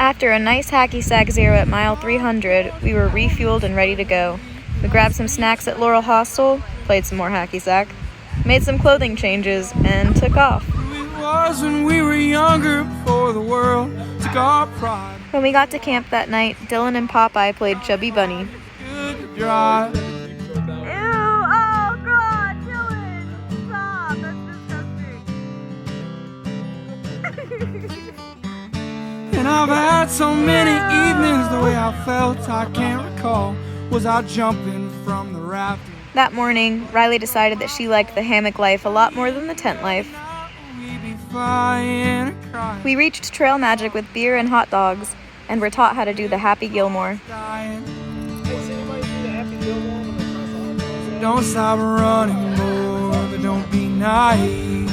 After a nice hacky sack zero at mile 300, we were refueled and ready to go. We grabbed some snacks at Laurel Hostel, played some more hacky sack, made some clothing changes, and took off. It was when we were younger, before the world took our pride. When we got to camp that night, Dylan and Popeye played Chubby Bunny. Good to drive. And I've had so many evenings, the way I felt I can't recall. Was I jumping from the rafters? That morning, Riley decided that she liked the hammock life a lot more than the tent life. We reached Trail Magic with beer and hot dogs, and were taught how to do the Happy Gilmore. Don't stop running, boy, but don't be naive.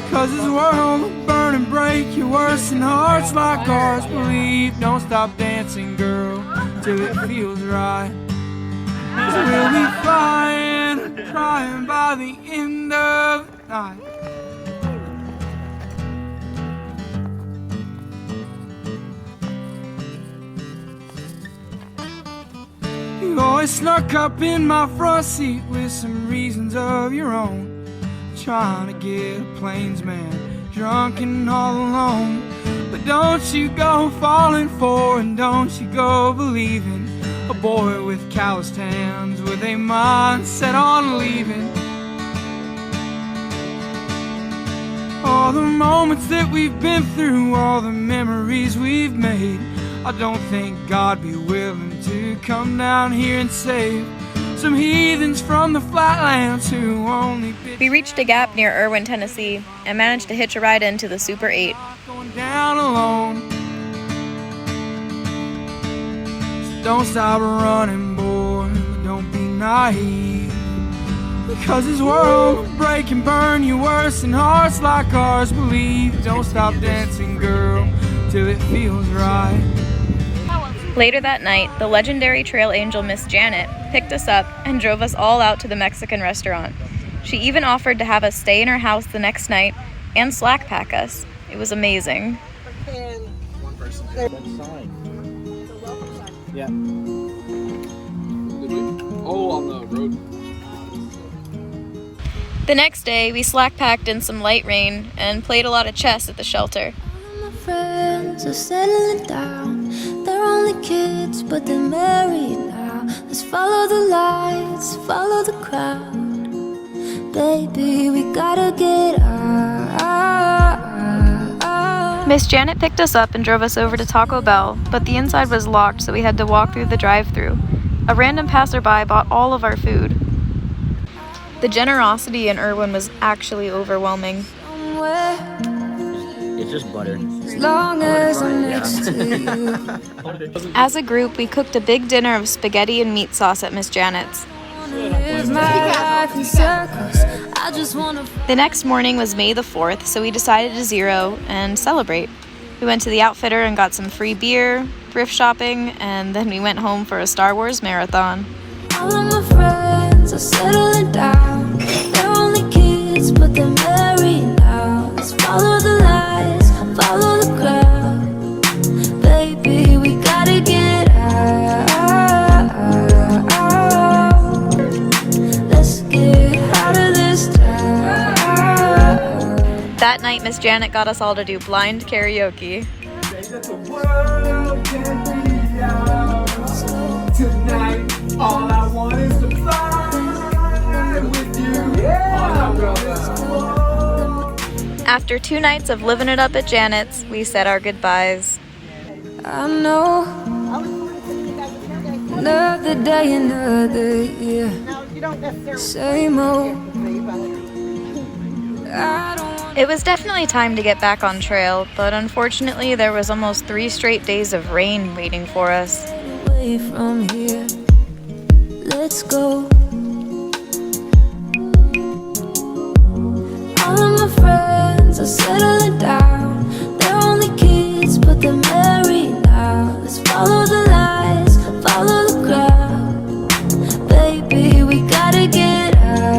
Cause this world will burn and break you worse than hearts like ours believe. Don't stop dancing, girl, till it feels right. So we'll be flying and crying by the end of the night. You always snuck up in my front seat with some reasons of your own. Trying to get a plainsman drunk and all alone. But don't you go falling for and don't you go believing a boy with calloused hands with a mind set on leaving. All the moments that we've been through, all the memories we've made, I don't think God be willing to come down here and save some heathens from the flatlands who only. We reached a gap near Irwin, Tennessee, and managed to hitch a ride into the Super 8. Going down alone. So don't stop running, boy, but don't be naive. Because this world will break and burn you worse than hearts like ours believe. Don't stop dancing, girl, till it feels right. Later that night, the legendary trail angel Miss Janet picked us up and drove us all out to the Mexican restaurant. She even offered to have us stay in her house the next night and slack pack us. It was amazing. One person. Yeah. Oh, on the road. The next day, we slack packed in some light rain and played a lot of chess at the shelter. My friends are settling down. They're only kids, but they're married now. Let's follow the lights, follow the crowd. Baby, we gotta get out. Miss Janet picked us up and drove us over to Taco Bell, but the inside was locked, so we had to walk through the drive-thru. A random passerby bought all of our food. The generosity in Irwin was actually overwhelming. It's just butter. As long as I'm next to you. As a group, we cooked a big dinner of spaghetti and meat sauce at Miss Janet's. The next morning was May the 4th, so we decided to zero and celebrate. We went to the Outfitter and got some free beer, thrift shopping, and then we went home for a Star Wars marathon. All of my friends are settling down. They're only kids, but they're married now. Let's follow the lights, follow the crowd. Baby, we gotta get out. Let's get out of this town. That night, Miss Janet got us all to do blind karaoke. Tonight, all I want is to fly with you. After 2 nights of living it up at Janet's, we said our goodbyes. I know. Another day, another year. Same old. It was definitely time to get back on trail, but unfortunately there was almost 3 straight days of rain waiting for us. Away from here. Let's go. All of my friends are settling down. They're only kids, but they're married now. Let's follow the lights, follow the crowd. Baby, we gotta get out.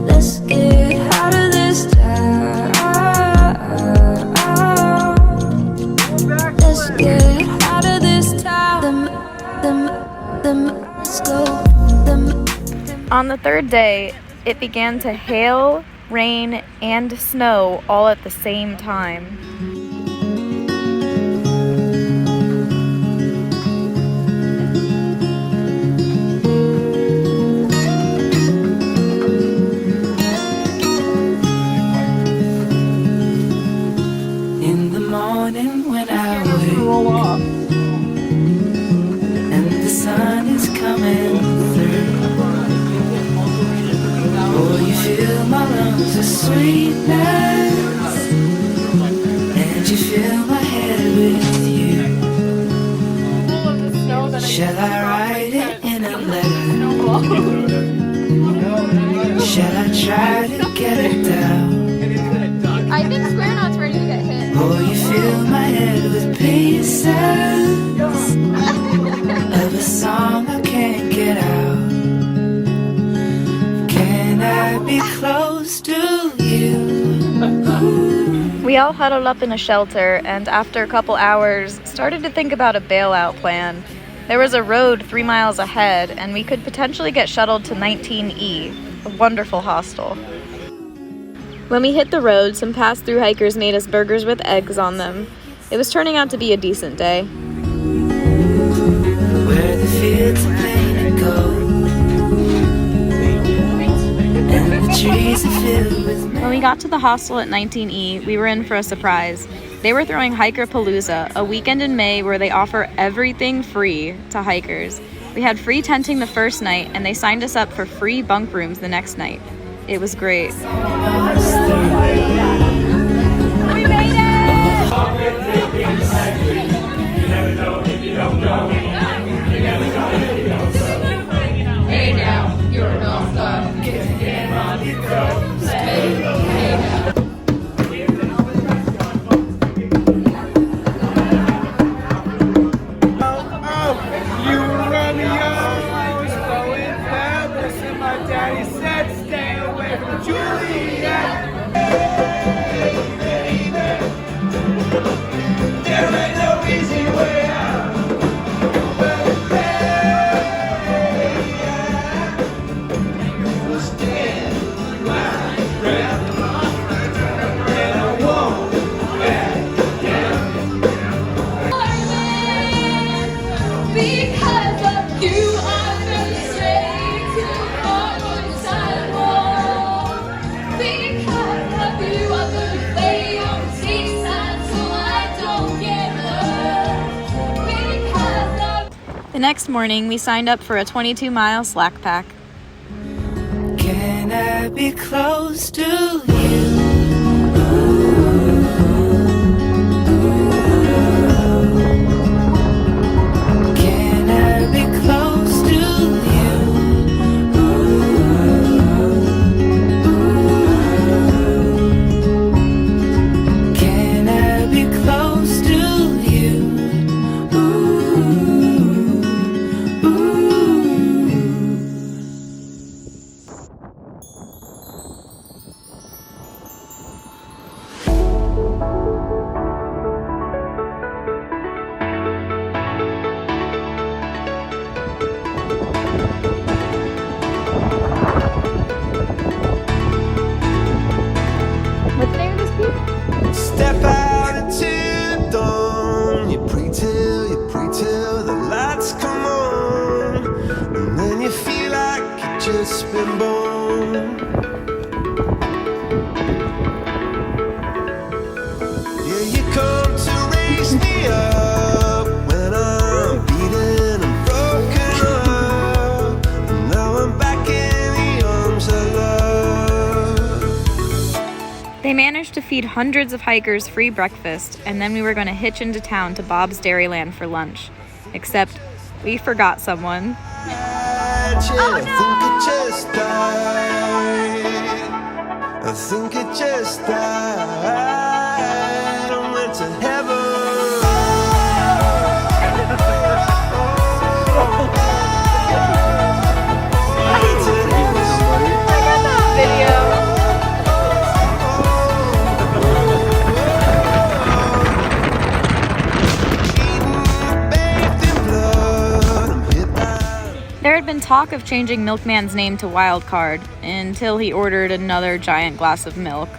Let's get out of this town. On the third day, it began to hail, rain, and snow all at the same time. In the morning when I wake and the sun is coming through, oh, you fill my lungs with sweetness, and you fill my head with you. Shall I write it in a letter? Shall I try to get it down? I think Square Knot's ready to get hit. Oh, you fill my head with pieces of a song I can't get out. Can I be close to you? We all huddled up in a shelter and after a couple hours started to think about a bailout plan. There was a road 3 miles ahead and we could potentially get shuttled to 19E, a wonderful hostel. When we hit the road, some past through hikers made us burgers with eggs on them. It was turning out to be a decent day. Where the fields are painted gold and the trees are filled with When we got to the hostel at 19E, we were in for a surprise. They were throwing Hiker-Palooza, a weekend in May where they offer everything free to hikers. We had free tenting the first night, and they signed us up for free bunk rooms the next night. It was great. We made it! Hey now, you're a North Star. You Romeo's going fabulous, and my daddy said stay away from Juliet. There ain't no easy way out. We'll stand my ground, and I won't back down. Because of you, I've been straight to the hardwood sidewalk. Because of you, I'm gonna lay on the seaside so I don't get hurt. Because of The next morning, we signed up for a 22-mile slack pack. Can I be close to you? Can I be close to you? Can I be close to you? What's the name of this piece? Step out into dawn. You pray till the lights come on, and then you feel like you've just been born. Yeah, you come to raise me up when I'm beaten and broken up, and now I'm back in the arms of love. They managed to feed hundreds of hikers free breakfast, and then we were going to hitch into town to Bob's Dairyland for lunch. Except, we forgot someone. I think it just died. I went to heaven. There had been talk of changing Milkman's name to Wildcard until he ordered another giant glass of milk,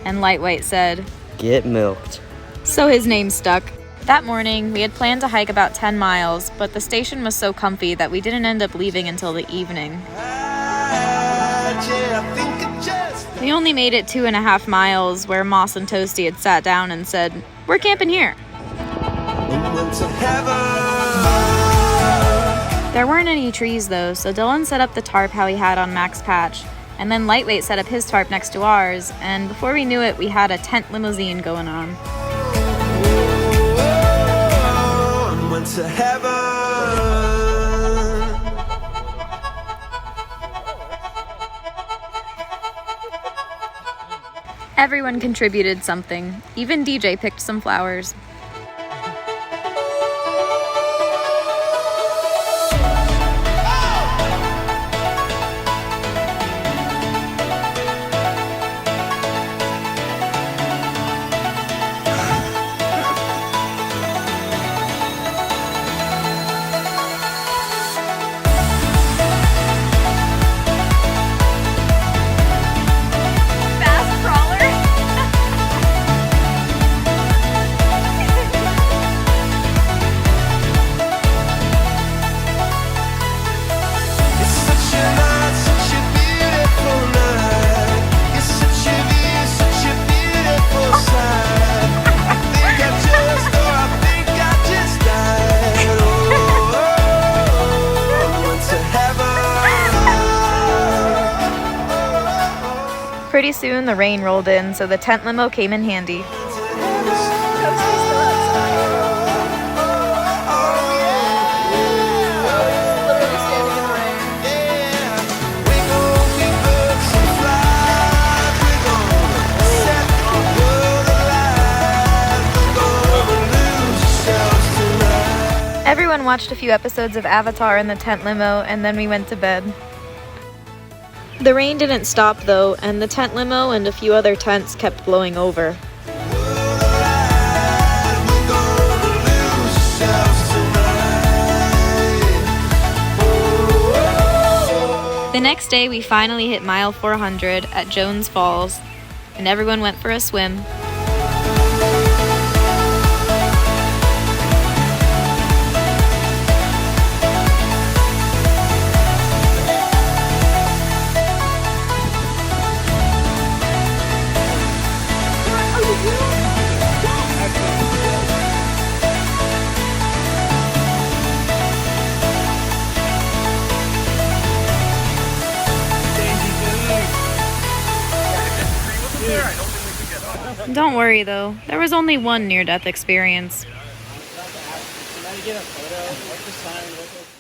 and Lightweight said, "Get milked." so his name stuck. That morning, we had planned to hike about 10 miles, but the station was so comfy that we didn't end up leaving until the evening. We only made it 2.5 miles where Moss and Toasty had sat down and said, "We're camping here." There weren't any trees though, so Dylan set up the tarp how he had on Mac's patch, and then Lightweight set up his tarp next to ours, and before we knew it, we had a tent limousine going on. To heaven. Everyone contributed something. Even DJ picked some flowers. Pretty soon the rain rolled in, so the tent limo came in handy. Everyone watched a few episodes of Avatar in the tent limo, and then we went to bed. The rain didn't stop though, and the tent limo and a few other tents kept blowing over. The next day we finally hit mile 400 at Jones Falls, and everyone went for a swim. Don't worry though, there was only one near-death experience. Can I get a photo?